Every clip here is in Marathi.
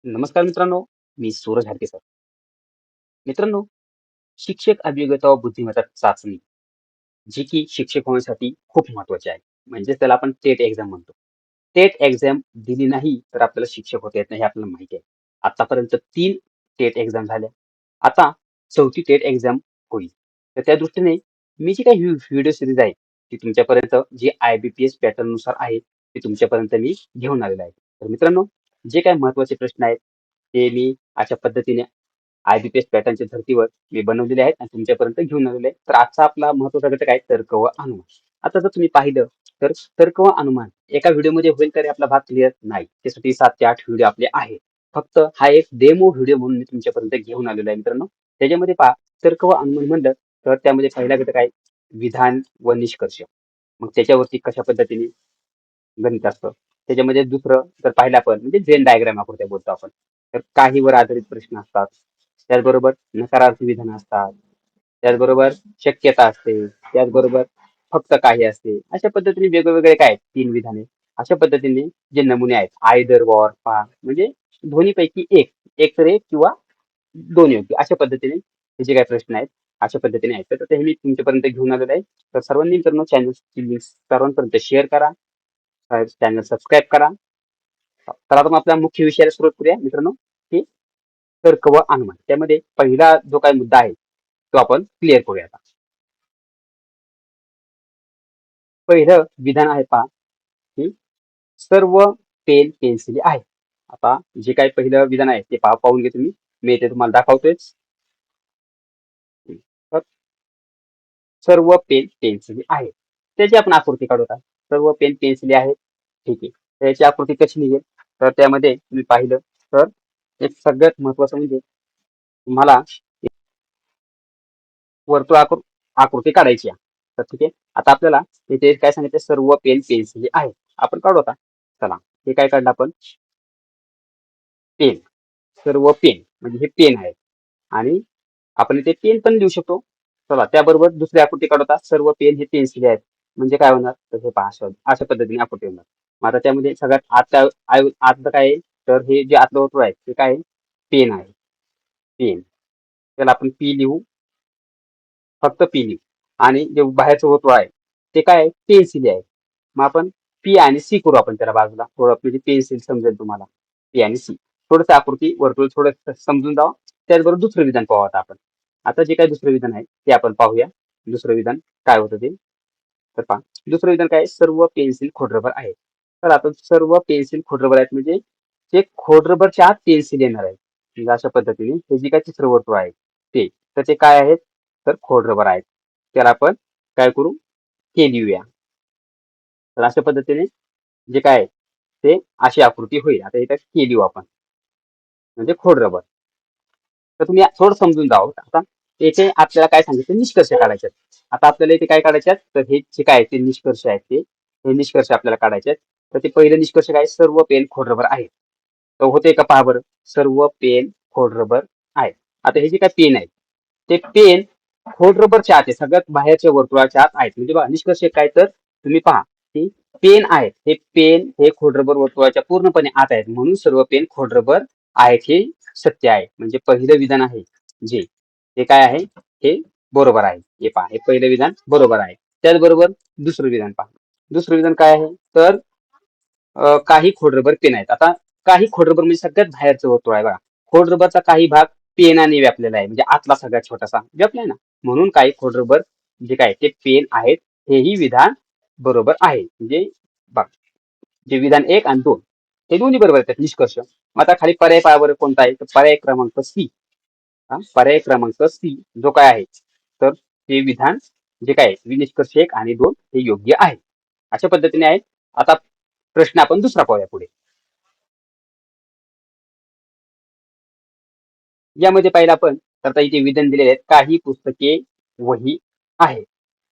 नमस्कार मित्रांनो, मी सूरज हाडके सर. मित्रांनो, शिक्षक अभियोग्यता व बुद्धिमत्ता चाचणी, जी की शिक्षक होण्यासाठी खूप महत्वाची आहे. म्हणजे त्याला आपण टेट एक्झाम म्हणतो. टेट एक्झाम दिली नाही तर आपल्याला शिक्षक होता येत नाही हे आपल्याला माहिती आहे. आतापर्यंत 3 टेट एक्झाम झाल्या. आता 4थी टेट एक्झाम होईल. तर त्या दृष्टीने मी जी काही व्हिडिओ सीरीज आहे, ती तुमच्यापर्यंत जी IBPS पॅटर्ननुसार आहे, ती तुमच्यापर्यंत मी घेऊन आलेलो आहे. तर मित्रांनो, जे काही महत्त्वाचे प्रश्न आहेत, ते मी अशा पद्धतीने IBPS पॅटर्नच्या धर्तीवर मी बनवलेले आहेत आणि तुमच्यापर्यंत घेऊन आलेले आहेत. तर आजचा आपला महत्त्वाचा घटक आहे तर्क व अनुमान. आता जर तुम्ही पाहिलं तर तर्क व अनुमान एका व्हिडिओमध्ये होईल तरी आपला भाग क्लिअर नाही. त्यासाठी 7 ते 8 व्हिडिओ आपले आहेत. फक्त हा एक डेमो व्हिडिओ म्हणून मी तुमच्यापर्यंत घेऊन आलेलो आहे मित्रांनो. त्याच्यामध्ये पहा तर्क व अनुमान म्हणलं तर त्यामध्ये पहिला घटक आहे विधान व निष्कर्ष. मग त्याच्यावरती कशा पद्धतीने गणित असतं. त्याच्यामध्ये दुसरं जर पाहिलं आपण म्हणजे व्हेन डायग्राम आकृत्या बोलतो आपण. तर काहीवर आधारित प्रश्न असतात. त्याचबरोबर नकारार्थी विधान असतात. त्याचबरोबर शक्यता असते. त्याचबरोबर फक्त काही असते. अशा पद्धतीने वेगवेगळे काय 3 विधाने. अशा पद्धतीने जे नमुने आहेत आयदर वॉर पहा म्हणजे दोन्हीपैकी एक, एक तर एक किंवा 2 योग्य अशा पद्धतीने हे जे काही प्रश्न आहेत अशा पद्धतीने आहेत. तर ते मी तुमच्यापर्यंत घेऊन आलेलो आहे. तर सर्वांनी मित्रांनो चॅनलची लिंक सर्वांपर्यंत शेअर करा. चॅनल सबस्क्राईब करा. तर आता मग आपल्या मुख्य विषयाला सुरुवात करूया मित्रांनो, की तर्क व अनुमान. त्यामध्ये पहिला जो काही मुद्दा आहे तो आपण क्लिअर करूया आता. पहिलं विधान आहे पहा, की सर्व पेन पेन्सिली आहेत. आता जे काही पहिलं विधान आहे ते पाहून घे तुम्ही. मी ते तुम्हाला दाखवतोयच. तर सर्व पेन पेन्सिली आहेत. त्याची आपण आकृती काढू आता. सर्व पेन पेन्सिली आहेत. ठीक आहे. त्याची आकृती कशी निघेल? तर त्यामध्ये तुम्ही पाहिलं तर एक सगळ्यात महत्वाचं म्हणजे तुम्हाला वर्तुळ आकृती काढायची आहे. तर ठीक आहे. आता आपल्याला इथे काय सांगितलं सर्व पेन पेन्सिली आहेत. आपण काढू आता. चला हे काय काढलं आपण पेन. सर्व पेन म्हणजे हे पेन आहेत आणि आपण इथे पेन पण लिहू शकतो. चला त्याबरोबर दुसरी आकृती काढू सर्व पेन हे पेन्सिली आहेत. म्हणजे काय होणार? तर हे पहा अशा पद्धतीने आकृती होणार. मग आता त्यामध्ये सगळ्यात आतलं काय आहे? तर हे जे आतलं वर्तुळ आहे ते काय आहे? पेन आहे. पेन. त्याला आपण पी लिहू. फक्त पी लिहू. आणि जे बाहेरचं वर्तुळ आहे ते काय आहे? पेन्सिली आहे. मग आपण पी आणि सी करू आपण त्याला बाजूला. थोडं म्हणजे पेन्सिल समजेल तुम्हाला. पी आणि सी. थोडंसं आकृती वर्तुळ थोडं समजून जावं. त्याचबरोबर दुसरं विधान पाहू आता आपण. आता जे काही दुसरं विधान आहे ते आपण पाहूया. दुसरं विधान काय होतं ते. तर पहा दुसरं विधान काय आहे? सर्व पेन्सिल खोडरबर आहेत. तर आता सर्व पेन्सिल खोडरबर आहेत म्हणजे ते खोडरबरच्या आत पेन्सिल येणार आहे. म्हणजे अशा पद्धतीने हे जे काही तिसरं वर्तुळ आहे ते. तर ते काय आहेत? तर खोडरबर आहेत. त्याला आपण काय करू? हे लिहूया. तर अशा पद्धतीने जे काय आहे ते अशी आकृती होईल. आता इथं के लिहू आपण म्हणजे खोडरबर. तर तुम्ही थोडं समजून जावं. आता याचे आपल्याला काय सांगितलं निष्कर्ष काढायचे आहेत. आता आपल्याला इथे काय काढायचे आहेत? तर हे जे काय ते निष्कर्ष आहेत ते हे निष्कर्ष आपल्याला काढायचे आहेत. तर ते पहिलं निष्कर्ष काय सर्व पेन खोडरबर आहेत. तर होते का पहा बरं सर्व पेन खोडरबर आहेत. आता हे जे काय पेन आहेत ते पेन खोडरबरच्या आत आहे. सगळ्यात बाहेरच्या वर्तुळाच्या आत आहेत. म्हणजे बघा निष्कर्ष काय तर तुम्ही पहा की पेन आहेत. हे पेन हे खोडरबर वर्तुळाच्या पूर्णपणे आत आहेत. म्हणून सर्व पेन खोडरबर आहेत हे सत्य आहे. म्हणजे पहिलं विधान आहे जे हे काय आहे हे बरोबर आहे. हे पहा हे पहिलं विधान बरोबर आहे. त्याचबरोबर दुसरं विधान पहा. दुसरं विधान काय आहे तर काही खोडरबर पेन आहेत. आता काही खोडरबर म्हणजे सगळ्यात बाहेरचं वर्तुळ आहे बघा. खोडरबरचा काही भाग पेनाने व्यापलेला आहे. म्हणजे आतला सगळ्यात छोटासा व्यापलाय ना. म्हणून काही खोडरबर जे काय ते पेन आहेत हेही विधान बरोबर आहे. म्हणजे बघा जे विधान 1 आणि 2 हे दोन्ही बरोबर आहेत निष्कर्ष. मग आता खाली पर्याय पहा बरं कोणता आहे? तर पर्याय क्रमांक सी. पर्याय क्रमांक सी जो काय आहे तर हे विधान जे काय निष्कर्ष 1 आणि 2 हे योग्य आहे. अशा पद्धतीने आहे. आता प्रश्न आपण दुसरा पाहूया पुढे. यामध्ये पाहिलं आपण तर आता इथे विधान दिलेले आहेत. काही पुस्तके वही आहे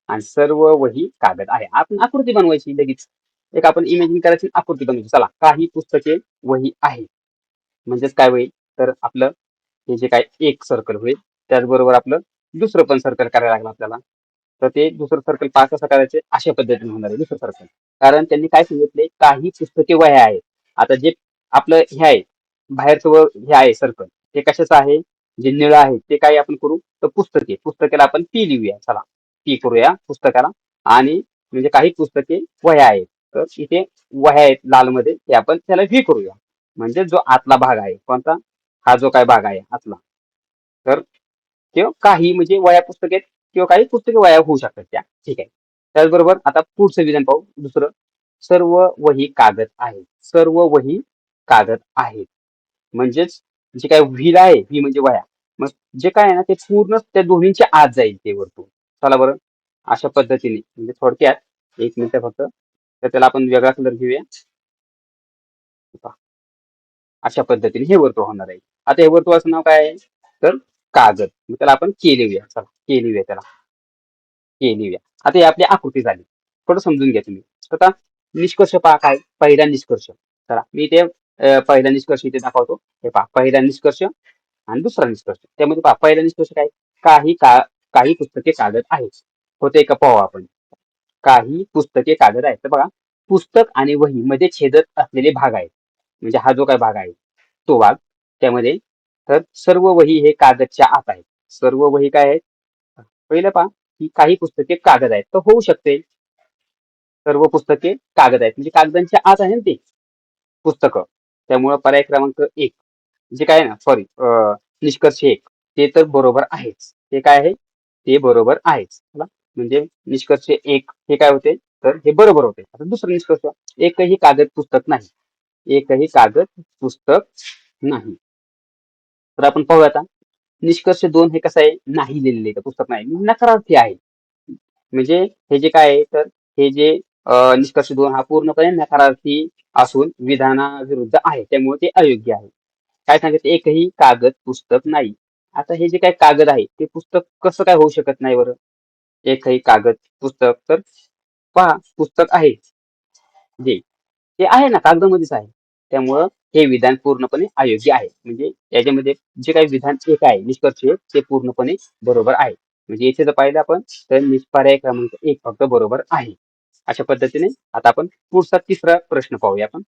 आणि सर्व वही कागद आहे. आपण आकृती बनवायची लगेच. एक आपण इमेजिन करायची आकृती बनवायची. चला काही पुस्तके वही आहे. म्हणजेच काय होईल तर आपलं हे जे काय एक सर्कल होईल त्याचबरोबर आपलं दुसरं पण सर्कल करायला लागलं आपल्याला. तर ते दुसरं सर्कल पहा कसं करायचे अशा पद्धतीने होणार आहे दुसरं सर्कल. कारण त्यांनी काय सांगितले काही पुस्तके वह्या आहेत. आता जे आपलं हे आहे बाहेरचं हे आहे सर्कल, ते कशाचं आहे, जे निळं आहे ते काय आपण करू, तर पुस्तके, पुस्तकाला आपण पी लिहूया. चला पी करूया पुस्तकाला. आणि म्हणजे काही पुस्तके वह्या आहेत, तर इथे वह्या आहेत लाल मध्ये, ते आपण त्याला व्ही करूया. म्हणजे जो आतला भाग आहे कोणता, हा जो काय भाग आहे आतला, तर किंवा काही म्हणजे वह्या पुस्तके आहेत, किंवा काही पुस्तके वह्या होऊ शकतात त्या, ठीक आहे. त्याचबरोबर आता पुढचं विधान पाहू दुसरं. सर्व वही कागद आहेत, सर्व वही कागद आहेत. म्हणजेच जे काय व्हील आहे, व्ही म्हणजे वह्या, मग जे काय आहे ना ते पूर्ण त्या दोन्हींच्या आत जाईल ते वर्तुळ. चला बरं, अशा पद्धतीने म्हणजे थोडक्यात एक मिनिट फक्त, तर त्याला आपण वेगळा कलर घेऊया. अशा पद्धतीने हे वर्तुळ होणार आहे. आता हे वर्तुळाचं नाव काय आहे, तर कागद. मग त्याला आपण के लिहूया. चला के लिहूया त्याला, के लिहूया. आता ही आपली आकृती झाली. थोडं समजून घ्या तुम्ही. आता निष्कर्ष पहा काय, पहिला निष्कर्ष. चला मी इथे पहिला निष्कर्ष इथे दाखवतो. हे पहा, पहिला निष्कर्ष आणि दुसरा निष्कर्ष. त्यामध्ये पहा, पहिला निष्कर्ष काय, काही पुस्तके कागद आहेत. होते का पाहू आपण. काही पुस्तके कागद आहेत. तर बघा, पुस्तक आणि वही मध्ये छेदत असलेले भाग आहेत. म्हणजे हा जो काय भाग आहे तो भाग, त्यामध्ये तर सर्व वही हे कागदच्या आत आहेत. सर्व वही काय आहेत, पहिलं पहा की काही पुस्तके कागद आहेत, तर होऊ शकते सर्व पुस्तके कागद आहेत, म्हणजे कागदांच्या आत आहे ना ते पुस्तकं. त्यामुळं पर्याय क्रमांक एक जे काय आहे ना, सॉरी, निष्कर्ष एक, ते तर बरोबर आहेच. ते काय आहे, ते बरोबर आहेच. चला, म्हणजे निष्कर्ष एक हे काय होते, तर हे बरोबर होते. आता दुसरा निष्कर्ष, एकही कागद पुस्तक नाही, एकही कागद पुस्तक नाही. तर आपण पाहूया आता, निष्कर्ष दोन हे कसं आहे, नाही लिहिलेले आहे, पुस्तक नाही, नकारार्थी आहे. म्हणजे हे जे काय आहे, तर हे जे निष्कर्ष दोन हा पूर्णपणे नकारार्थी असून विधानाविरुद्ध आहे, त्यामुळे ते अयोग्य आहे. काय सांगितलं, एकही कागद पुस्तक नाही. आता हे जे काय कागद आहे ते पुस्तक कसं काय होऊ शकत नाही बरं, एकही कागद पुस्तक, तर पहा पुस्तक आहे जे, ते आहे ना कागदामध्येच आहे. त्यामुळं हे विधान पूर्णपणे अयोग्य आहे. म्हणजे याच्यामध्ये जे काही विधान एक आहे, निष्कर्ष एक, ते पूर्णपणे बरोबर आहे. म्हणजे इथे जर पाहिलं आपण, तर पर्याय क्रमांक एक फक्त बरोबर आहे. अशा पद्धतीने आता आपण पुढचा तिसरा प्रश्न पाहूया आपण.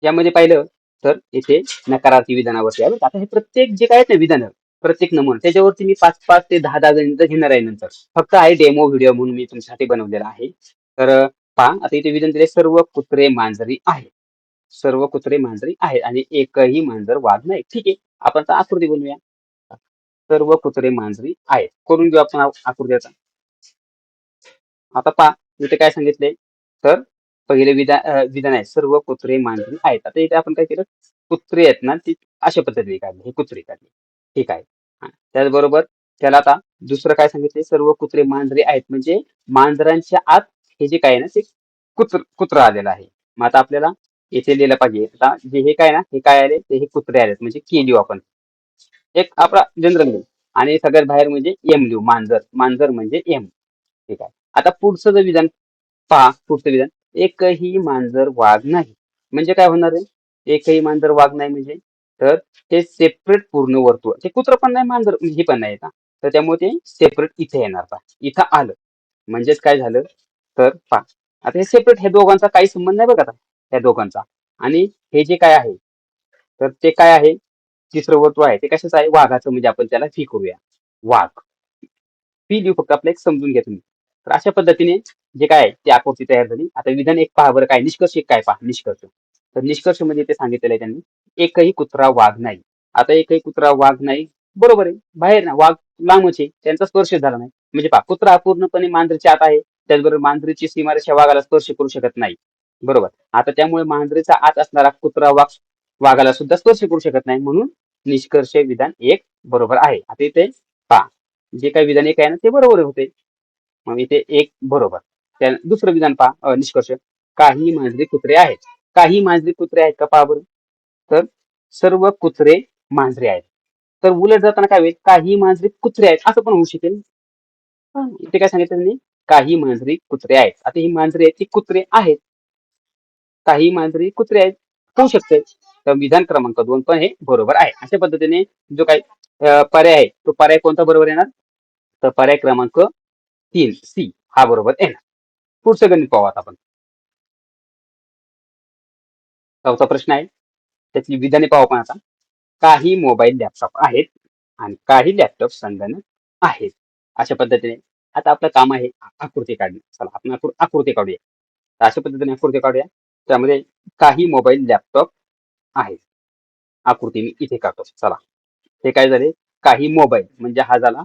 यामध्ये पाहिलं तर इथे नकारार्थी विधानावरती आहे. आता हे प्रत्येक जे काय आहेत ना विधान, प्रत्येक नमुना त्याच्यावरती मी 5-5 ते 10-10 गणित घेणार आहे नंतर. फक्त आहे डेमो व्हिडिओ म्हणून मी तुमच्यासाठी बनवलेला आहे. तर पहा, आता इथे विधान दिले, सर्व कुत्रे मांजरी आहेत. सर्व कुत्रे मांजरी आहेत आणि एकही मांजर वाघ नाही. ठीक आहे, आपण आता आकृती बनवूया. सर्व कुत्रे मांजरी आहेत, करून घेऊ आपण आकृती. आता पहा, इथे काय सांगितलंय, तर पहिले विधान आहे, सर्व कुत्रे मांजरी आहेत. आता इथे आपण काय केलं, कुत्रे आहेत ना ती अशा पद्धतीने काढली, हे कुत्रे काढले, ठीक आहे. हा, त्याचबरोबर त्याला आता दुसरं काय सांगितले, सर्व कुत्रे मांजरी आहेत, म्हणजे मांजरांच्या आत हे जे काय आहे ना ते कुत्र आलेलं आहे. मग आता आपल्याला येथे लिहिलं पाहिजे, आता जे हे काय ना, हे काय आले, ते हे कुत्रे आलेत, म्हणजे के लिहू आपण, एक आपला जनरल लिहू. आणि सगळ्यात बाहेर म्हणजे एम लिहू, मांजर, मांजर म्हणजे एम, ठीक आहे. आता पुढचं जर विधान पहा, पुढचं विधान, एकही मांजर वाघ नाही. म्हणजे काय होणार आहे, एकही मांजर वाघ नाही म्हणजे, तर ते सेपरेट पूर्ण वर्तुळ, ते कुत्र पण नाही, मांजर हे पण नाही ना, तर त्यामुळे ते सेपरेट इथे येणार. पहा इथं आलं, म्हणजेच काय झालं, तर पहा आता हे सेपरेट, हे दोघांचा काही संबंध नाही बघा आता, त्या दोघांचा. आणि हे जे काय आहे, तर ते काय आहे, तिसरं वर्तुळ आहे, ते कशाचं आहे, वाघाचं, म्हणजे आपण त्याला फी करूया, वाघ. फी लिहू फक्त, आपलं एक समजून घ्या तुम्ही. तर अशा पद्धतीने जे काय आहे ते आकृती तयार झाली. आता विधान एक पहा बरं, काय निष्कर्ष एक काय पहा, निष्कर्ष. तर निष्कर्ष म्हणजे ते सांगितलेलं आहे त्यांनी, एकही कुत्रा वाघ नाही. आता एकही कुत्रा वाघ नाही, बरोबर आहे, बाहेर ना वाघ लांबच आहे, त्यांचा स्पर्श झाला नाही. म्हणजे पहा, कुत्रा हा पूर्णपणे मांजरीच्या आत आहे, त्याचबरोबर मांजरीची सीमारेषा वाघाला स्पर्श करू शकत नाही, बरोबर. आता त्यामुळे मांजरीचा आत असणारा कुत्रा वाघाला सुद्धा स्पर्श करू शकत नाही, म्हणून निष्कर्ष विधान एक बरोबर आहे. आता इथे पहा, जे काही विधान एक आहे ना ते बरोबर होते, मग इथे एक बरोबर. त्या दुसरं विधान पहा, निष्कर्ष, काही मांजरी कुत्रे आहेत. काही मांजरी कुत्रे आहेत का पहा बरं, तर सर्व कुत्रे मांजरे आहेत. तर उलट जाताना काय होईल, काही मांजरी कुत्रे आहेत असं पण होऊ शकेल. इथे काय सांगितलं त्यांनी, काही मांजरी कुत्रे आहेत. आता ही मांजरी आहेत ती कुत्रे आहेत, काही मांजरी कुत्रे आहेत, होऊ शकते. तर विधान क्रमांक 2 पण हे बरोबर आहे. अशा पद्धतीने जो काही पर्याय आहे, तो पर्याय कोणता बरोबर येणार, तर पर्याय क्रमांक 3 सी हा बरोबर येणार. पुढचं गणित पाहू आता आपण. चौथा प्रश्न आहे, त्यातली विधाने पाहू आपण आता. काही मोबाईल लॅपटॉप आहेत आणि काही लॅपटॉप संगणक आहेत. अशा पद्धतीने आता आपलं काम आहे आकृती काढणे. चला आपण आकृती काढूया. तर अशा पद्धतीने आकृती काढूया. त्यामध्ये काही मोबाईल लॅपटॉप आहेत. आकृती मी इथे काढतो. चला, हे काय झाले, काही मोबाईल म्हणजे हा झाला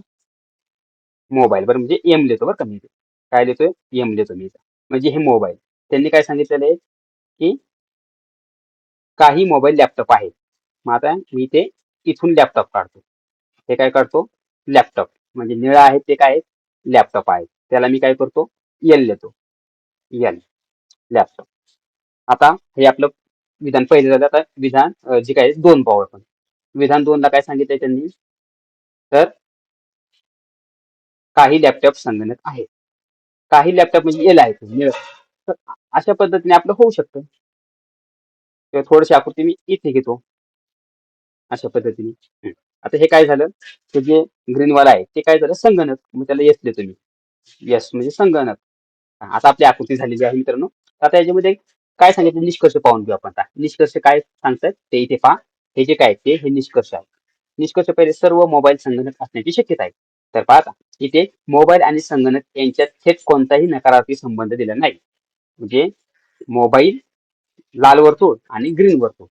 मोबाईल. बरं, म्हणजे एम लिहितो बरं का मी इथे. काय लिहितोय? एम लिहितो मी इथे. म्हणजे हे मोबाईल. त्यांनी काय सांगितलेलं आहे, की काही मोबाईल लॅपटॉप आहेत. मग आता मी ते इथून लॅपटॉप काढतो. हे काय काढतो? लॅपटॉप. म्हणजे निळा आहे ते काय? लॅपटॉप आहे. त्याला मी काय करतो? एल लिहितो. L, laptop. आता हे आपलं विधान पहिले झालं. आता विधान जे काय 2 पाहू आपण. विधान 2 ला काय सांगितलंय त्यांनी? तर काही लॅपटॉप संगणक आहेत. काही लॅपटॉप म्हणजे एल आहे ते निळं. तर अशा पद्धतीने आपलं होऊ शकतं. किंवा थोडीशी आकृती मी इथे घेतो. अशा पद्धतीने. आता हे काय झालं? ते जे ग्रीनवाला आहे ते काय झालं? संगणक. मग त्याला येस देतो मी. येस म्हणजे संगणक. आता आपली आकृती झालेली आहे मित्रांनो. आता याच्यामध्ये काय सांगितलं? निष्कर्ष पाहून घेऊ आपण आता. निष्कर्ष काय सांगतायत ते इथे पहा. हे जे काय ते हे निष्कर्ष आहे. निष्कर्ष पहिले, सर्व मोबाईल संगणक असण्याची शक्यता आहे. तर पहा आता, इथे मोबाईल आणि संगणक यांच्यात थेट कोणताही नकारार्थी संबंध दिला नाही. म्हणजे मोबाईल, लाल वर्तुळ आणि ग्रीन वर्तुळ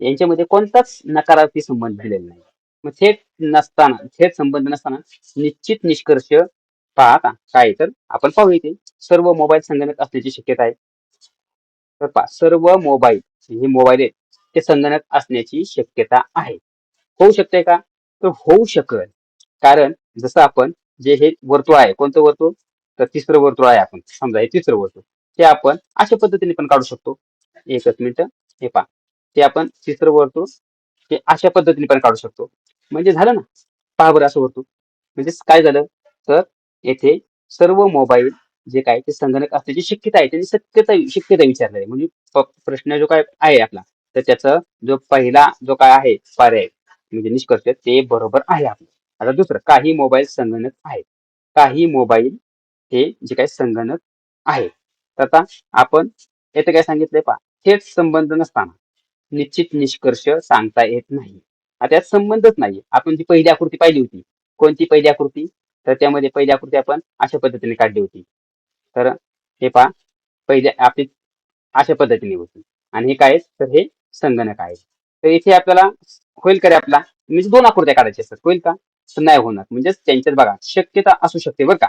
यांच्यामध्ये कोणताच नकारार्थी संबंध दिलेला नाही. मग थेट संबंध नसताना निश्चित निष्कर्ष पहा आता काय, तर आपण पाहू इथे सर्व मोबाईल संगणक असण्याची शक्यता आहे. तर पहा, सर्व मोबाईल, हे मोबाईल आहेत ते संगणक असण्याची शक्यता आहे. होऊ शकते का? तर होऊ शकल. कारण जसं आपण जे हे वर्तुळ आहे, कोणतं वर्तुळ? तर तिसरं वर्तुळ आहे. आपण समजा हे तिसरं वर्तुळ, ते आपण अशा पद्धतीने पण काढू शकतो. एकच मिनिट, हे पहा, ते आपण तिसरं वर्तुळ ते अशा पद्धतीने पण काढू शकतो. म्हणजे झालं ना. पहा बरं, असं वर्तुळ म्हणजे काय झालं, तर येथे सर्व मोबाईल जे काय ते संगणक असण्याची शक्यता आहे. त्यांनी शक्यता विचारलेली आहे. म्हणजे प्रश्न जो काय आहे आपला, तर त्याचा जो पहिला जो काय आहे पर्याय म्हणजे निष्कर्ष ते बरोबर आहे आपलं. आता दुसरं, काही मोबाईल संगणक आहेत. काही मोबाईल हे जे काही संगणक आहेत. तर आता आपण येथे काय सांगितलंय पहा, थेट संबंध नसताना निश्चित निष्कर्ष सांगता येत नाही. आता यात संबंधच नाही. आपण जी पहिली आकृती पाहिली होती, कोणती पहिली आकृती? तर त्यामध्ये पहिली आकृती आपण अशा पद्धतीने काढली होती. तर हे पहा, पहिले आपली अशा पद्धतीने होती. आणि हे काय आहे? तर हे संगणक आहे. तर इथे आपल्याला होईल का रे आपला? म्हणजे 2 आकृत्या काढायच्या असतात. होईल का? तर नाही होणार. म्हणजेच त्यांच्यात बघा शक्यता असू शकते बरं का.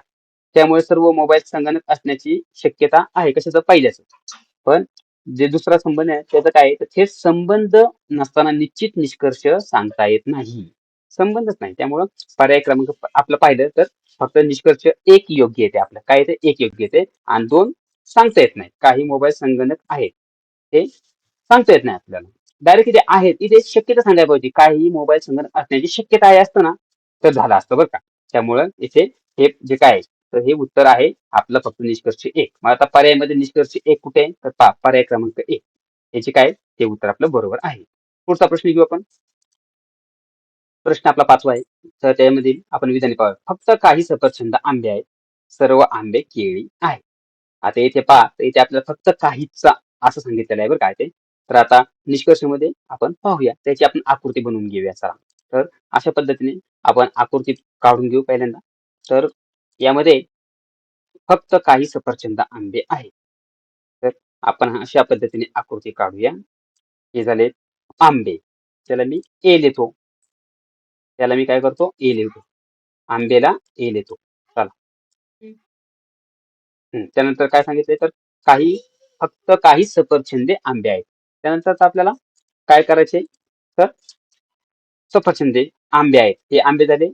त्यामुळे सर्व मोबाईल संगणक असण्याची शक्यता आहे. कशाचं? पहिल्याच. पण जे दुसरा संबंध आहे त्याचं काय आहे? तर थेट संबंध नसताना निश्चित निष्कर्ष सांगता येत नाही. संबंधच नाही. त्यामुळं पर्याय क्रमांक आपलं पाहिलं तर फक्त निष्कर्ष एक योग्य येते आपलं. काय येते? एक योग्य येते आणि 2 सांगता येत नाही. काही मोबाईल संगणक आहेत. हे सांगता येत नाही आपल्याला. डायरेक्ट इथे आहेत. इथे शक्यता सांगायला पाहिजे. काही मोबाईल संगणक असण्याची शक्यता आहे असतं ना, तर झालं असतं बरं का. त्यामुळं इथे हे जे काय आहे, तर हे उत्तर आहे आपलं फक्त निष्कर्ष 1. मग आता पर्यायामध्ये निष्कर्ष 1 कुठे आहे? तर पहा, पर्याय क्रमांक 1. हे जे काय आहे, ते उत्तर आपलं बरोबर आहे. पुढचा प्रश्न घेऊ आपण. प्रश्न आपला 5वा आहे. तर त्यामध्ये आपण विधाने पाहूया. फक्त काही सफरचंद आंबे आहेत. सर्व आंबे केळी आहेत. आता इथे पहा, तर इथे आपल्याला फक्त काहीचा असं सांगितलेलं आहे बरं काय ते. तर आता निष्कर्षामध्ये आपण पाहूया. त्याची आपण आकृती बनवून घेऊया चला. तर अशा पद्धतीने आपण आकृती काढून घेऊ पहिल्यांदा. तर यामध्ये फक्त काही सफरचंद आंबे आहेत. तर आपण अशा पद्धतीने आकृती काढूया. हे झाले आंबे. त्याला मी ए लिहितो. त्याला मी काय करतो? ए लिहितो. आंबेला ए लिहितो. चला. त्यानंतर काय सांगितलंय, तर फक्त काही सफरचंदे आंबे आहेत. त्यानंतर आपल्याला काय करायचे, तर सफरचंदे आंबे आहेत. हे आंबे झाले.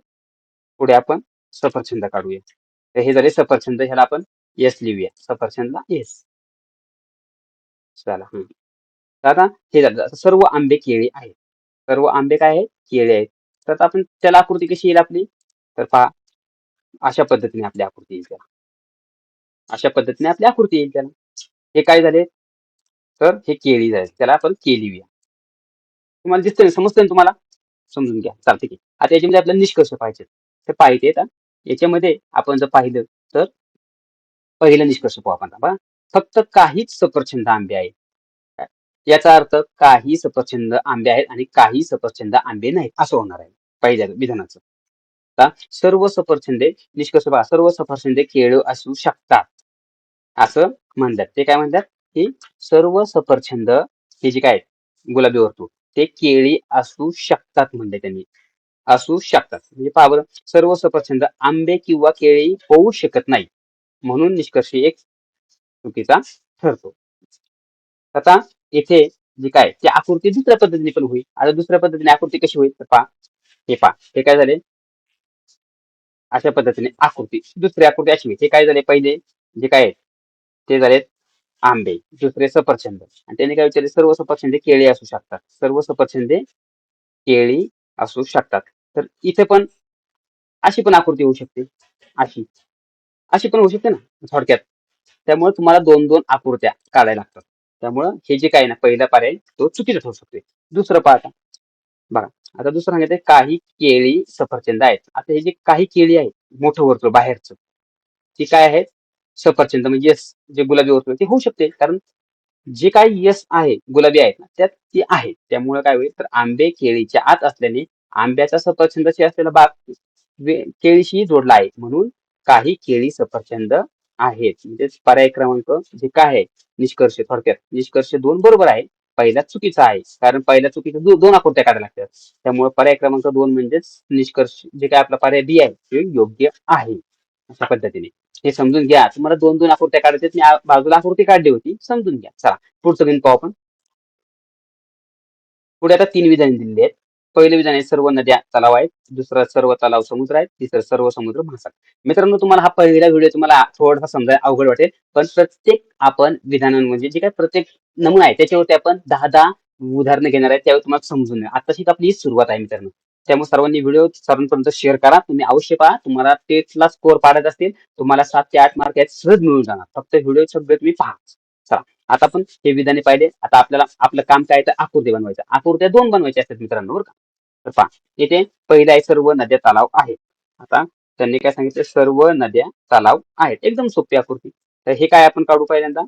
पुढे आपण सफरचंद काढूया. तर हे झाले सफरचंद. ह्याला आपण येस लिहूया. सफरचंदला येस. चला. तर आता हे झालं. आता सर्व आंबे केळी आहेत. सर्व आंबे काय आहेत? केळी आहेत. तर आता आपण त्याला आकृती कशी येईल आपली? तर पहा, अशा पद्धतीने आपली आकृती येईल त्याला. अशा पद्धतीने आपली आकृती येईल त्याला. हे काय झाले? तर हे केळी झाले. त्याला आपण के लिहूया. तुम्हाला दिसतंय ना? समजतंय ना तुम्हाला? समजून घ्या. चालतंय की. आता याच्यामध्ये आपल्याला निष्कर्ष पाहिजे. तर पाहिजे आता याच्यामध्ये आपण जर पाहिलं, तर पहिला निष्कर्ष पाहू आपण. बघा, फक्त काहीच सफरचंद आंबे आहेत. याचा अर्थ काही सफरचंद आंबे आहेत आणि काही सफरचंद आंबे नाहीत असं होणार आहे पहिल्या विधानाचं. आता सर्व सफरचंदे निष्कर्ष पहा, सर्व सफरचंदे केळी असू शकतात असं म्हणतात. ते काय म्हणतात की सर्व सफरचंद हे जे काय आहेत, गुलाबी वर्तुळ ते केळी असू शकतात म्हणले त्यांनी. असू शकतात म्हणजे पहा बरं, सर्व सफरचंद आंबे किंवा केळी होऊ शकत नाही म्हणून निष्कर्ष एक चुकीचा ठरतो. आता येथे जे काय ती आकृती दुसऱ्या पद्धतीने पण होईल. आता दुसऱ्या पद्धतीने आकृती कशी होईल तर पहा, हे पहा हे काय झाले, अशा पद्धतीने आकृती दुसरी आकृती अशी होईल. हे काय झाले, पहिले जे काय आहे ते झाले आंबे, दुसरे सफरचंद आणि त्याने काय विचारले, सर्व सफरचंदे केळी असू शकतात. सर्व सफरचंदे केळी असू शकतात. तर इथे पण अशी पण आकृती होऊ शकते, अशी अशी पण होऊ शकते ना थोडक्यात. त्यामुळे तुम्हाला दोन दोन आकृत्या काढायला लागतात. त्यामुळं हे जे काय ना पहिला पर्याय तो चुकीचा ठरू शकतो. दुसरं पाहता बघा, आता दुसरं सांगितलं काही केळी सफरचंद आहेत. आता हे जे काही केळी आहेत मोठं वर्तुळ बाहेरचं, ती काय आहेत सफरचंद म्हणजे यस, जे गुलाबी वर्तुळ ते होऊ शकते, कारण जे काही यस आहे गुलाबी आहेत ना त्यात ती आहे. त्यामुळे काय होईल तर आंबे केळीच्या आत असल्याने आंब्याचा सफरचंदाशी असलेला भाग केळीशी जोडला आहे म्हणून काही केळी सफरचंद आहेत. म्हणजे पर्याय क्रमांक जे काय आहे निष्कर्ष, थोडक्यात निष्कर्ष 2 बरोबर आहे. पहिला चुकीचा आहे, कारण पहिल्या चुकीच्या दोन आकृत्या काढायला लागतात. त्यामुळे पर्याय क्रमांक 2 म्हणजेच निष्कर्ष जे काय आपला पर्याय बी आहे ते योग्य आहे. अशा पद्धतीने हे समजून घ्या. तुम्हाला दोन दोन आकृत्या काढायच्या, मी बाजूला आकृती काढली होती, समजून घ्या. चला पुढचं गणित पाहू आपण. पुढे आता 3 विधाने दिलेली आहेत. पहिले विधान आहे सर्व नद्या तलाव आहेत, दुसरं सर्व तलाव समुद्र आहेत, तिसरं सर्व समुद्र महासागर. मित्रांनो, तुम्हाला हा पहिला व्हिडिओ तुम्हाला थोडासा समजायला अवघड वाटेल, पण प्रत्येक आपण विधानांमध्ये जे काय प्रत्येक नमुना आहे त्याच्यावरती आपण 10-10 उदाहरणं घेणार आहेत, त्यावेळी तुम्हाला समजून येईल. आताशी आपली ही सुरुवात आहे मित्रांनो. त्यामुळे सर्वांनी व्हिडिओ सर्वांपर्यंत शेअर करा. तुम्ही अवश्य पहा. तुम्हाला टेस्टला स्कोर पाडायचे असतील, तुम्हाला 7 ते 8 मार्क आहेत सहज मिळून जाणार. फक्त व्हिडिओ सगळे तुम्ही पहा. चला आता आपण हे विधाने पाहिले. आता आपल्याला आपलं काम काय तर आकृती बनवायचं. आकृत्या 2 बनवायच्या असतात मित्रांनो बरं का. तर पहा इथे पहिला आहे सर्व नद्या तलाव आहेत. आता त्यांनी काय सांगितलं, सर्व नद्या तलाव आहेत. एकदम सोपी आकृती. तर हे काय आपण काढू पहिल्यांदा,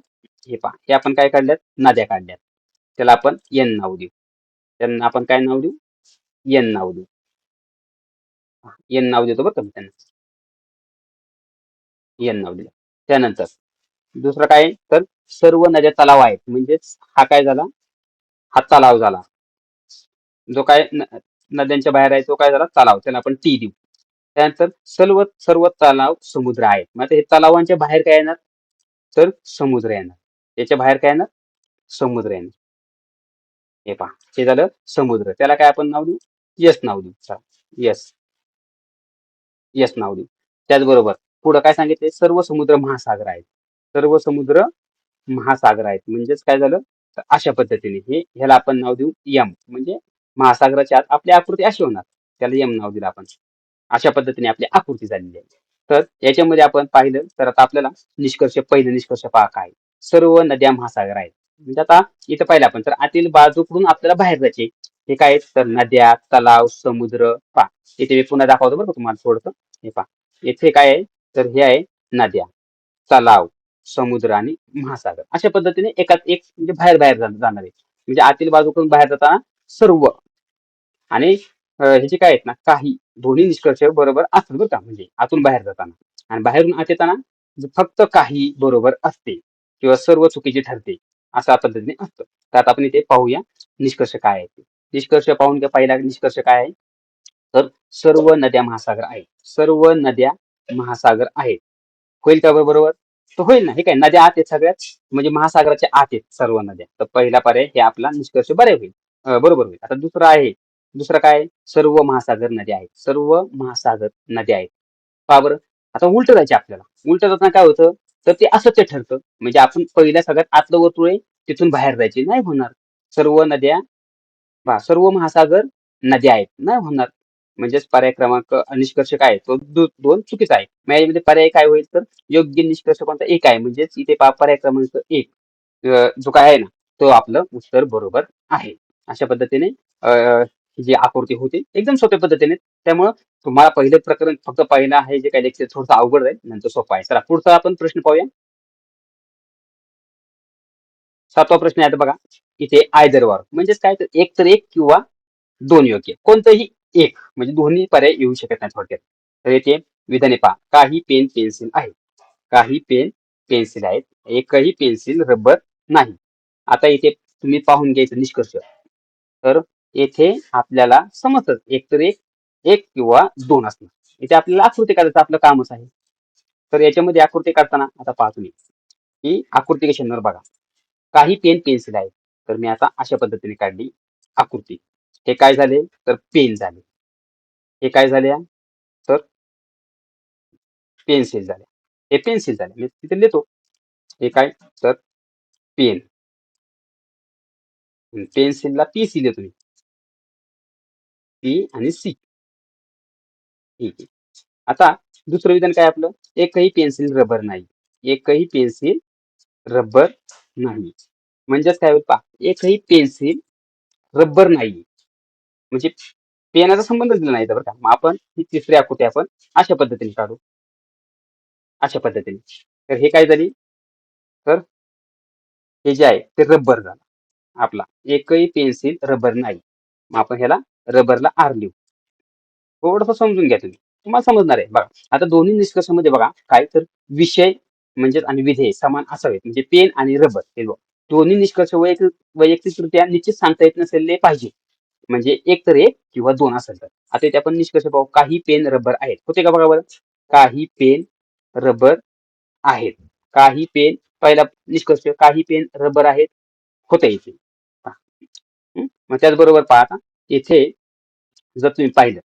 हे पहा हे आपण काय काढल्यात, नद्या काढल्यात. त्याला आपण एन नाव देऊ. त्यांना आपण काय नाव देऊ, एन नाव देऊ. एन नाव देतो बरं का मी त्यांना, एन नाव दिलं. त्यानंतर दुसरं काय तर सर्व नद्या तलाव आहेत, म्हणजेच हा काय झाला, हा तलाव झाला. जो काय नद्यांच्या बाहेर आहे तो काय झाला तलाव, त्याला आपण टी देऊ. त्यानंतर सर्व सर्व तलाव समुद्र आहेत. मग आता हे तलावांच्या बाहेर काय येणार तर समुद्र येणार. त्याच्या बाहेर काय येणार, समुद्र येणार. हे पहा हे झालं समुद्र, त्याला काय आपण नाव देऊ, यस नाव देऊ. चला यस, यस नाव देऊ. त्याचबरोबर पुढं काय सांगितले, सर्व समुद्र महासागर आहेत. सर्व समुद्र महासागर आहेत म्हणजेच काय झालं तर अशा पद्धतीने हे ह्याला आपण नाव देऊ यम, म्हणजे महासागराच्या आत आपली आकृती अशी होणार, त्याला यम नाव दिलं आपण. अशा पद्धतीने आपली आकृती झालेली आहे. तर याच्यामध्ये आपण पाहिलं तर आता आपल्याला निष्कर्ष, पहिले निष्कर्ष पहा काय, सर्व नद्या महासागर आहेत. म्हणजे आता इथं पाहिलं आपण तर आतील बाजूकडून आपल्याला बाहेर जायचे. हे काय आहेत तर नद्या तलाव समुद्र. पहा इथे मी पुन्हा दाखवतो बरं का तुम्हाला थोडंसं. हे पहा येथे काय आहे तर हे आहे नद्या तलाव समुद्र आणि महासागर. अशा पद्धतीने एकात एक म्हणजे बाहेर बाहेर जाणार आहे. म्हणजे आतील बाजूकडून बाहेर जाताना सर्व आणि हे जे काय आहेत ना काही, दोन्ही निष्कर्ष बरोबर असतात बरं का. म्हणजे आतून बाहेर जाताना आणि बाहेरून आत येताना फक्त काही बरोबर असते किंवा सर्व चुकीचे ठरते, अशा पद्धतीने असतं. तर आता आपण इथे पाहूया निष्कर्ष काय आहे ते. निष्कर्ष पाहून घ्या. पहिला निष्कर्ष काय आहे तर सर्व नद्या महासागर आहेत. सर्व नद्या महासागर आहेत. होईल का बरोबर, तर होईल ना. हे काय नद्या आत आहेत सगळ्यात, म्हणजे महासागराच्या आत आहेत सर्व नद्या. तर पहिला पर्याय हे आपला निष्कर्ष बरे होईल, बरोबर होईल. आता दुसरा आहे, दुसरं काय, सर्व महासागर नद्या आहेत. सर्व महासागर नद्या आहेत. पहा बरं, आता उलट जायचे आपल्याला. उलट जाताना काय होतं तर ते असत्य ठरतं. म्हणजे आपण पहिल्या सगळ्यात आतलं वर्तुळ आहे तिथून बाहेर जायचे नाही होणार. सर्व नद्या पहा सर्व महासागर नद्या आहेत नाही होणार. म्हणजेच पर्याय क्रमांक निष्कर्ष काय आहे? तो 2 चुकीचा आहे. मग यामध्ये पर्याय काय होईल तर योग्य निष्कर्ष कोणता, एक आहे. म्हणजेच इथे पहा पर्याय क्रमांक 1 जो काय आहे ना तो आपलं उत्तर बरोबर आहे. अशा पद्धतीने ही जी आकृती होती एकदम सोप्या पद्धतीने. त्यामुळं तुम्हाला पहिलं प्रकरण फक्त पहिलं आहे जे काही लेक्चर थोडंसं अवघड आहे, नंतर सोपं आहे. चला पुढचा आपण प्रश्न पाहूया. 7वा प्रश्न आहे आता बघा. इथे आयदर वर म्हणजेच काय, तर एक तर एक किंवा दोन योग्य, कोणतंही एक, म्हणजे दोन्ही पर्याय येऊ शकत नाही थोडक्यात. तर येथे विधाने पहा. काही पेन पेन्सिल आहेत, काही पेन पेन्सिल आहेत, एकही पेन्सिल रबर नाही. आता इथे तुम्ही पाहून घ्यायचं निष्कर्ष. तर येथे आपल्याला समजतं एक तर एक, एक किंवा दोन असणार. इथे आपल्याला आकृती काढायचं आपलं कामच आहे. तर याच्यामध्ये आकृती काढताना आता पहा तुम्ही ही आकृती कशी येणार बघा. काही पेन पेन्सिल आहेत, तर मी आता अशा पद्धतीने काढली आकृती. हे काय झाले, तर पेन झाले. हे काय झाले, तर पेन्सिल झाले. हे पेन्सिल झाले, मी तिथे लिहितो. हे काय, तर पेन. पेन्सिलला पी सी लिहितो मी. पी आणि सी. ठीक आहे. आता दुसरं विधान काय आपलं, एकही पेन्सिल रबर नाही. एकही पेन्सिल रबर नाही. म्हणजेच काय होईल पहा, एकही पेन्सिल रबर नाही. म्हणजे पेनाचा संबंध दिला नाही बरं का. मग आपण ही तिसरी आकृती आपण अशा पद्धतीने काढू. अशा पद्धतीने. तर हे काय झाली, तर हे जे आहे ते रबर झालं आपला. एकही पेन्सिल रबर नाही. मग आपण ह्याला रबरला आर लिहू. थोडंसं समजून घ्या तुम्ही, तुम्हाला समजणार आहे बघा. आता दोन्ही निष्कर्षामध्ये बघा काय, तर विषय म्हणजे आणि विधेय समान असावेत. म्हणजे पेन आणि रबर हे दोन्ही निष्कर्ष वैयक्तिकरित्या निश्चित सांगता येत नसलेले पाहिजे. म्हणजे एक तर एक किंवा दोन असेल तर. आता इथे आपण निष्कर्ष पाहू. काही पेन रबर आहेत, होते का बघा बरं. काही पेन रबर आहेत. काही पेन, पहिला निष्कर्ष काही पेन रबर आहेत, होते इथे. मग त्याचबरोबर पहा आता इथे जर तुम्ही पाहिलं,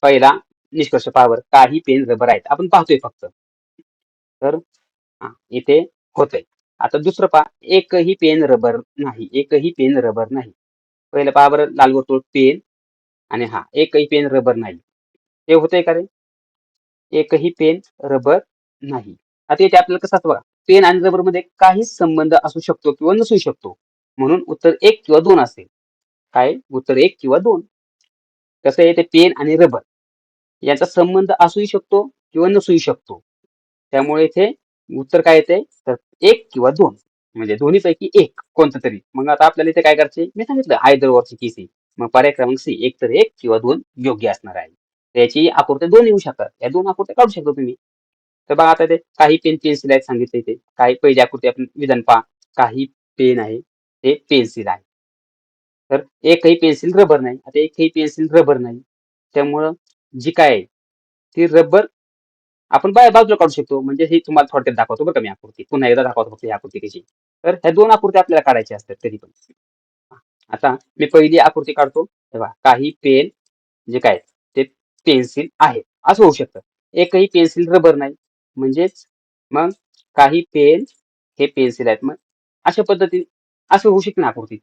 पहिला निष्कर्ष पहा बरं, काही पेन रबर आहेत आपण पाहतोय फक्त. तर इथे होतंय. आता दुसरं पहा, एकही पेन रबर नाही. एकही पेन रबर नाही. पहिलं पहा बरं, लाल वर्तुळ पेन आणि हा एकही पेन रबर नाही. हे होतंय का रे, एकही पेन रबर नाही. आता इथे आपल्याला कसं असतं बघा, पेन आणि रबर मध्ये काही संबंध असू शकतो किंवा नसू शकतो. म्हणून उत्तर एक किंवा दोन असेल. काय, उत्तर एक किंवा दोन. कसं आहे, ते पेन आणि रबर याचा संबंध असूही शकतो किंवा नसूही शकतो. त्यामुळे इथे उत्तर काय येते, तर एक किंवा दोन, म्हणजे दोन्हीपैकी एक कोणतं तरी. मग आता आपल्याला इथे काय करायचे, मी सांगितलं आयदर वरची की सी. मग पर्याय क्रमांक सी, एक तर एक किंवा दोन योग्य असणार आहे. त्याची आकृती दोन येऊ शकतात, या दोन आकृत्या काढू शकतो तुम्ही. तर बघा आता ते काही पेन पेन्सिल आहेत सांगितले. इथे काही पहिली आकृती आपण विधान पहा. काही पेन आहे, ते पेन्सिल आहे. तर एकही पेन्सिल रबर नाही. आता एकही पेन्सिल रबर नाही, त्यामुळं जी काय आहे ती रबर आपण बाजूला काढू शकतो. म्हणजे हे तुम्हाला थोडक्यात दाखवतो बरं का मी आकृती. पुन्हा एकदा दाखवतो फक्त ही आकृती कशी. तर ह्या दोन आकृत्या आपल्याला काढायच्या असतात कधी पण. आता मी पहिली आकृती काढतो. तेव्हा काही पेन जे काय ते पेन्सिल आहे असं होऊ शकतं. एकही पेन्सिल रबर नाही, म्हणजेच मग काही पेन हे पेन्सिल आहेत. मग अशा पद्धतीने असं होऊ शकते ना आकृती.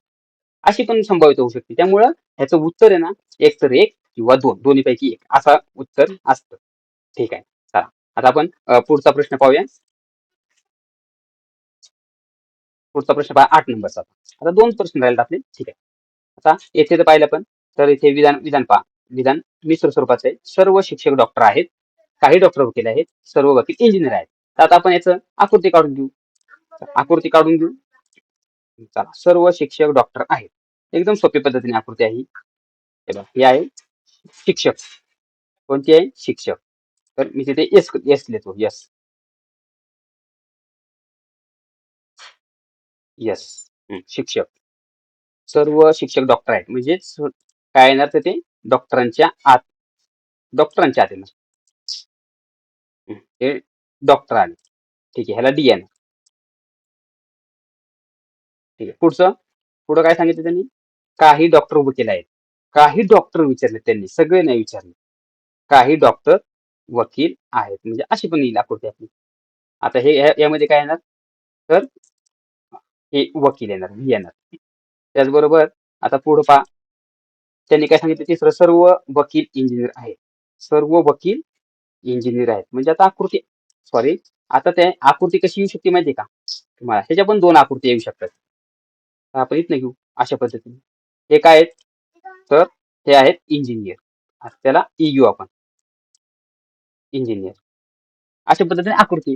अशी पण संभाव्यता होऊ शकते. त्यामुळं ह्याचं उत्तर आहे ना, एक तर एक किंवा दोन, दोन्हीपैकी एक असा उत्तर असतं. ठीक आहे. चला आता आपण पुढचा प्रश्न पाहूया. पुढचा प्रश्न पहा 8 नंबरचा. आता दोन प्रश्न राहिले आपले. ठीक आहे. आता येथे जर पाहिलं आपण, तर इथे विधान विधान पहा. विधान मिश्र स्वरूपाचे आहे. सर्व शिक्षक डॉक्टर आहेत, काही डॉक्टर वकील आहेत, सर्व वकील इंजिनियर आहेत. तर आता आपण याचं आकृती काढून घेऊ. आकृती काढून घेऊ. चला, सर्व शिक्षक डॉक्टर आहेत. एकदम सोपी पद्धतीने आकृती आहे ही. हे बघा, ही आहे शिक्षक. कोणती आहे, शिक्षक. तर मी तिथे यस यस लिहितो. Yes yes. शिक्षक. सर्व शिक्षक डॉक्टर आहेत, म्हणजे काय येणार तर ते डॉक्टरांच्या आत. डॉक्टरांच्या आत येणार. हे डॉक्टर आले. ठीक आहे, ह्याला डी येणार. ठीक आहे. पुढं काय सांगितलं त्यांनी, काही डॉक्टर उभे केले आहेत. काही डॉक्टर विचारले त्यांनी, सगळे नाही विचारले. काही डॉक्टर वकील आहेत, म्हणजे अशी पण येईल आकृती आपली. आता हे यामध्ये काय येणार, तर हे वकील येणार, व्ही येणार. त्याचबरोबर आता पुढे पहा, त्यांनी काय सांगितलं तिसरं, सर्व वकील इंजिनियर आहेत. सर्व वकील इंजिनियर आहेत, म्हणजे आता आकृती, सॉरी, आता ते आकृती कशी येऊ शकते माहितीये का तुम्हाला, ह्याच्या पण दोन आकृती येऊ शकतात. आपण इथनं घेऊ अशा पद्धतीने. हे काय आहेत, तर हे आहेत इंजिनियर. त्याला ई घेऊ आपण, इंजिनियर. अशा पद्धतीने आकृती.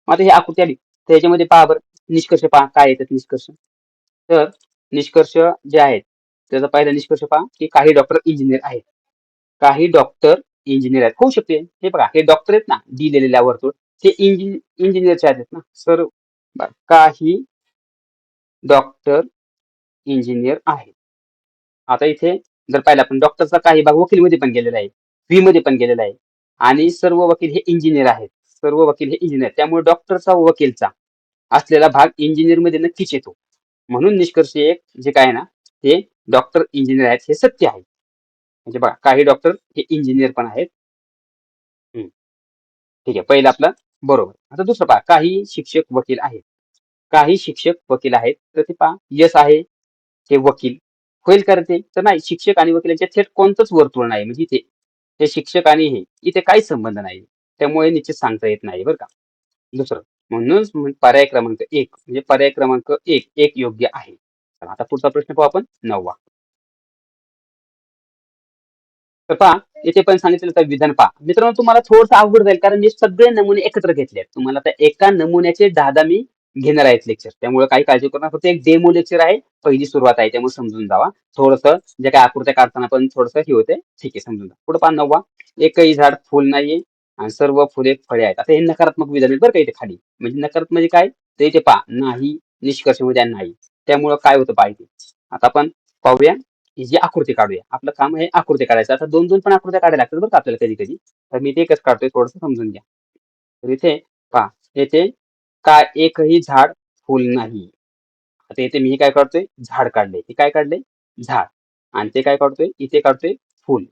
मग आता ही आकृती आली, त्याच्यामध्ये पहा बरं, निष्कर्ष पहा काय येतात निष्कर्ष. तर निष्कर्ष जे आहेत त्याचा पहिला निष्कर्ष पहा की काही डॉक्टर इंजिनियर आहेत. काही डॉक्टर इंजिनियर आहेत. होऊ शकते. हे बघा हे डॉक्टर आहेत ना डी लिहिलेल्या वर्तुळ ते इंजिनियरचे आहेत ना सर. काही डॉक्टर इंजिनियर आहेत. आता इथे जर पाहिलं आपण डॉक्टरचा काही भाग वकीलमध्ये पण गेलेला आहे, फी मध्ये पण गेलेला आहे आणि सर्व वकील हे इंजिनियर आहेत. सर्व वकील हे इंजिनियर त्यामुळे डॉक्टरचा वकीलचा असलेला भाग इंजिनियर मध्ये नक्कीच येतो. म्हणून निष्कर्ष एक जे काय ना ते डॉक्टर इंजिनियर आहेत हे सत्य आहे. म्हणजे बघा काही डॉक्टर हे इंजिनियर पण आहेत. ठीक आहे पहिलं आपलं बरोबर. आता दुसरं पहा काही शिक्षक वकील आहेत. काही शिक्षक वकील आहेत तर ते पहा यस आहे हे वकील होईल करते तर नाही शिक्षक आणि वकिलांच्या थेट कोणतंच वर्तुळ नाही म्हणजे इथे हे शिक्षक आणि हे इथे काहीच संबंध नाही त्यामुळे निश्चित सांगता येत नाही बरं का. दुसरं म्हणून पर्याय क्रमांक एक म्हणजे पर्याय क्रमांक एक एक योग्य आहे. चला आता पुढचा प्रश्न पाहू आपण 9वा. तर पहा इथे पण सांगितलेलं तर विधान पहा मित्रांनो तुम्हाला थोडंसं अवघड जाईल कारण मी सगळे नमुने एकत्र घेतले आहेत. तुम्हाला त्या एका नमुन्याचे 10 मी घेणार आहेत लेक्चर त्यामुळे काही काळजी करू नका. फक्त एक डेमो लेक्चर आहे पहिली सुरुवात आहे त्यामुळे समजून जावा. थोडंसं जे काही आकृत्या काढताना पण थोडंसं हे होते ठीक आहे समजून जा. पुढे पहा 9वा एकही झाड फुल नाहीये आणि सर्व फुले फळे आहेत. आता हे नकारात्मक विधान आहेत बरं का इथे खाली म्हणजे नकारात्मक म्हणजे काय ते इथे पहा नाही निष्कर्ष मध्ये नाही त्यामुळं काय होतं पाहिजे. आता आपण पाहूया ही जी आकृती काढूया. आपलं काम आहे आकृती काढायचं. आता 2-2 पण आकृत्या काढायला लागतात बरं का आपल्याला कधी-कधी. तर मी ते एकच काढतोय थोडंसं समजून घ्या. तर इथे पहा येथे काय एकही झाड फुल नाही. आता इथे मी काय काढतोय झाड काढले. हे काय काढले झाड आणि ते काय काढतोय इथे काढतोय फुल.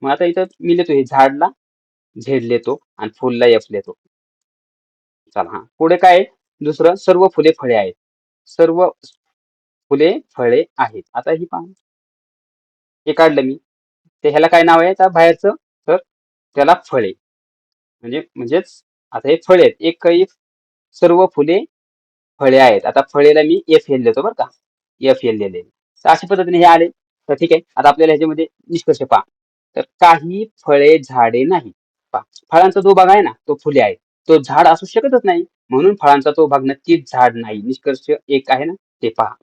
मग आता इथं मी लिहितो हे झाडला झेड लिहितो आणि फुलला एफ लिहितो. चला हा पुढे काय आहे? दुसरं सर्व फुले फळे आहेत. सर्व फुले फळे आहेत. आता ही पहा हे काढलं मी. ते ह्याला काय नाव आहे त्या बाहेरचं तर त्याला फळे म्हणजेच आता हे फळे आहेत एक काही सर्व फुले फळे आहेत. आता फळेला मी एफ एल देतो बरं का एफ एल लिहिले तर अशा पद्धतीने हे आले तर ठीक आहे. आता आपल्याला ह्याच्यामध्ये निष्कर्ष पहा तर काही फळे झाडे नाही. पहा फळांचा जो भाग आहे ना तो फुले आहे तो झाड असू शकतच नाही म्हणून फळांचा तो भाग नक्कीच झाड नाही. निष्कर्ष एक आहे ना ते पहा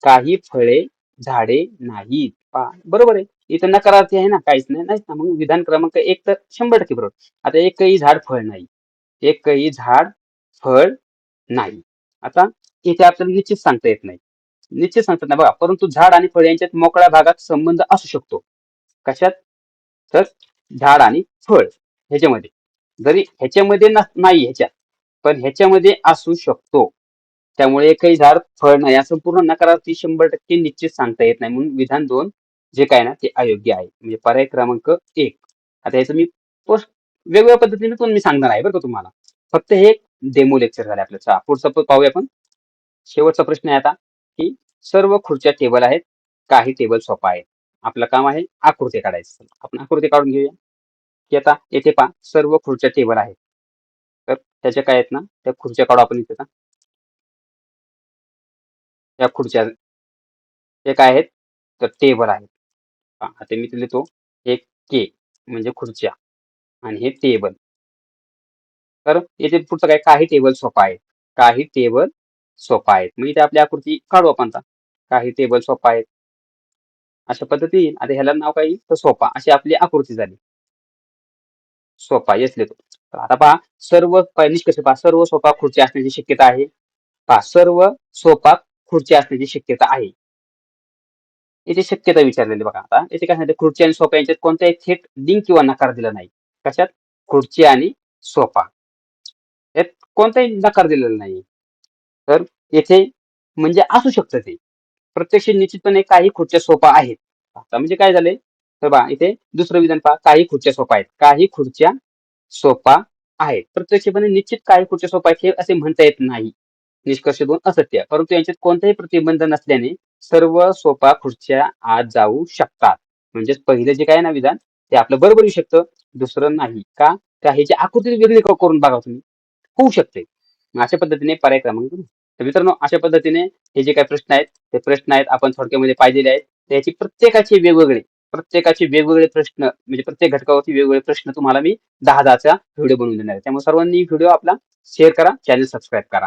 काही फळे झाडे नाहीत. पहा बरोबर आहे. इथं नकारार्थी आहे ना काहीच नाही नाहीच ना मग विधान क्रमांक एक तर 100% बरोबर. आता एकही झाड फळ नाही. एकही झाड फळ नाही. आता इथे आपल्याला निश्चित सांगता येत नाही. निश्चित सांगता येत नाही बघा परंतु झाड आणि फळ यांच्यात मोकळ्या भागात संबंध असू शकतो. कशात तर झाड आणि फळ ह्याच्यामध्ये जरी ह्याच्यामध्ये नाही ह्याच्यात पण ह्याच्यामध्ये असू शकतो. त्यामुळे एकही झाड फळ नाही असं पूर्ण नकारार्थी 100% निश्चित सांगता येत नाही म्हणून विधान 2 जे काय ना ते अयोग्य आहे म्हणजे पर्याय क्रमांक 1. आता याचं मी वेगवेगळ्या पद्धतीने पण मी सांगणार आहे बरं का तुम्हाला. फक्त हे डेमो लेक्चर झाले आपलं. चला पुढचा पाहूया आपण. शेवटचा प्रश्न आहे आता की सर्व खुर्च्या टेबल आहेत काही टेबल सोफा आहेत. आपलं काम आहे आकृती काढायचं. आपण आकृती काढून घेऊया की आता येथे पहा सर्व खुर्च्या टेबल आहेत. तर त्याच्या काय आहेत ना त्या खुर्च्या काढू आपण इथे. त्या खुर्च्या ते काय आहेत तर टेबल आहेत. आता मी लिहितो एक के म्हणजे खुर्च्या आणि हे टेबल. तर येथे पुढचं काय काही टेबल सोफा आहेत. काही टेबल सोफा आहेत. मग इथे आपली आकृती काढू आपण आता. काही टेबल सोफा आहेत. अशा पद्धतीने आता ह्याला नाव काय तर सोफा अशी आपली आकृती झाली. सोफा येस लिहितो. तर आता पहा सर्व निष्कर्ष पहा सर्व सोफा खुर्च्या असण्याची शक्यता आहे. पहा सर्व सोफा खुर्च्या असण्याची शक्यता आहे. इथे शक्यता विचारलेली बघा आता इथे काय सांगितलं खुर्ची आणि सोफा यांच्यात कोणताही थेट लिंक किंवा नकार दिला नाही. कशात खुर्ची आणि सोफा यात कोणताही नकार दिलेला नाही. तर येथे म्हणजे असू शकतं ते प्रत्यक्ष निश्चितपणे काही खुर्च्या सोफा आहेत. आता म्हणजे काय झाले तर पहा इथे दुसरं विधान पहा काही खुर्च्या सोफा आहेत. काही खुर्च्या सोफा आहेत. प्रत्यक्षपणे निश्चित काही खुर्च्या सोफा आहेत हे असे म्हणता येत नाही. निष्कर्ष 2 असत्य परंतु यांच्यात कोणताही प्रतिबंध नसल्याने सर्व सोफा खुर्च्या आत जाऊ शकतात. म्हणजे पहिलं जे काय ना विधान ते आपलं बरोबर येऊ शकतं दुसरं नाही का त्या ह्याची आकृती वेगळी करून बघा तुम्ही होऊ शकते. अशा पद्धतीने पर्याय क्रमांक तर मित्रांनो अशा पद्धतीने हे जे काही प्रश्न आहेत ते प्रश्न आहेत आपण थोडक्यामध्ये पाहिलेले आहेत. त्याची प्रत्येकाचे वेगवेगळे प्रश्न म्हणजे प्रत्येक घटकावरती वेगवेगळे प्रश्न तुम्हाला मी 10-10चा व्हिडिओ बनवून देणार आहे. त्यामुळे सर्वांनी व्हिडिओ आपला शेअर करा चॅनल सबस्क्राईब करा.